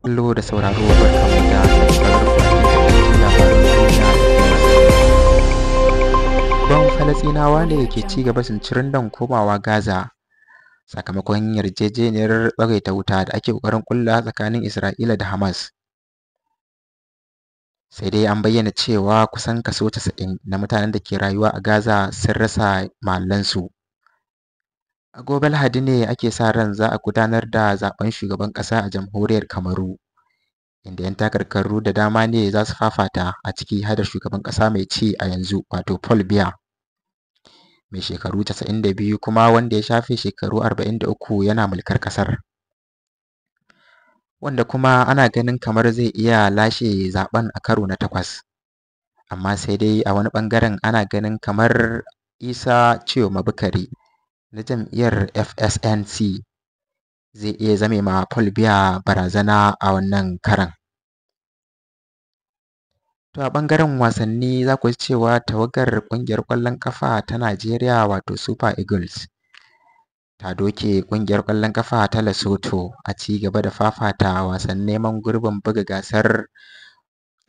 kallo da sauraro barkanmu da sake sauraro ku a cikin takaitaccen labaran duniya ban Falasɗinawa ne ke ci gaba cincirindon komawa Gaza sakamakon yarjejeniyar tsagaita wuta da ake ƙoƙarin ƙulla tsakanin Isra'ila da Hamas. Sai dai an bayyana cewa kusan kaso 90 na mutanen da ke rayuwa a Gaza sun rasa mahallansu. A gobe Lahadi ne ake sa ran za a gudanar da zaben shugaban ƙasa a jamhuriyar Kamaru, inda 'yan takarkaru da dama ne za su fafata, a ciki har da shugaban ƙasa mai ci a yanzu wato Paul Biya, mai shekaru 92 kuma wanda ya shafe shekaru 43 yana mulkar ƙasar. Wanda kuma ana ganin kamar zai iya lashe zaben a karo na 8. Amma sai dai a wani ɓangaren ana ganin kamar Isa Cioma Bukari na jam'iyyar FSNC zai iya zame ma Paul Biya barazana a wannan karon. To a ɓangaren wasanni za ku ji cewa tawagar ƙungiyar ƙwallon ƙafa ta Najeriya wato Super Eagles ta doke ƙungiyar ƙwallon ƙafa ta Lesotho a ci gaba da fafata wasan neman gurbin buga gasar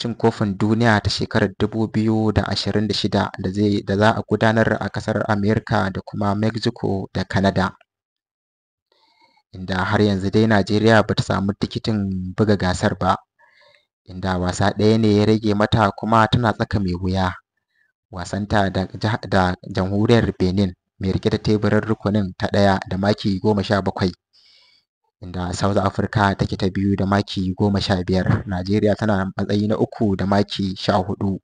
cin kofin duniya ta shekarar 2026 da za a gudanar a ƙasar Amerika da kuma Mexico da Canada. Inda har yanzu dai Najeriya ba ta samu tikitin buga gasar ba, inda wasa ɗaya ne ya rage mata kuma tana tsaka mai wuya. Wasanta da jamhuriyar Benin mai rike da teburin rukunin ta ɗaya da maki 17, inda South Africa take ta biyu da maki 15. Najeriya tana matsayi na 3 da maki 14.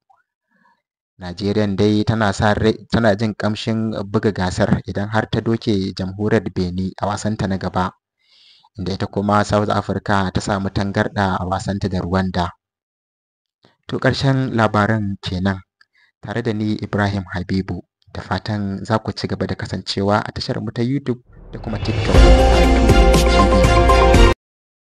Najeriyan dai tana jin ƙamshin buga gasar idan har ta doke jamhuriyar Benin a wasanta na gaba, inda ita kuma South Africa ta samu tangarɗa a wasanta da Rwanda. To ƙarshen labaran kenan, tare da ni Ibrahim Habibu, da fatan za ku ci gaba da kasancewa a tashar mu ta YouTube da kuma TikTok TV.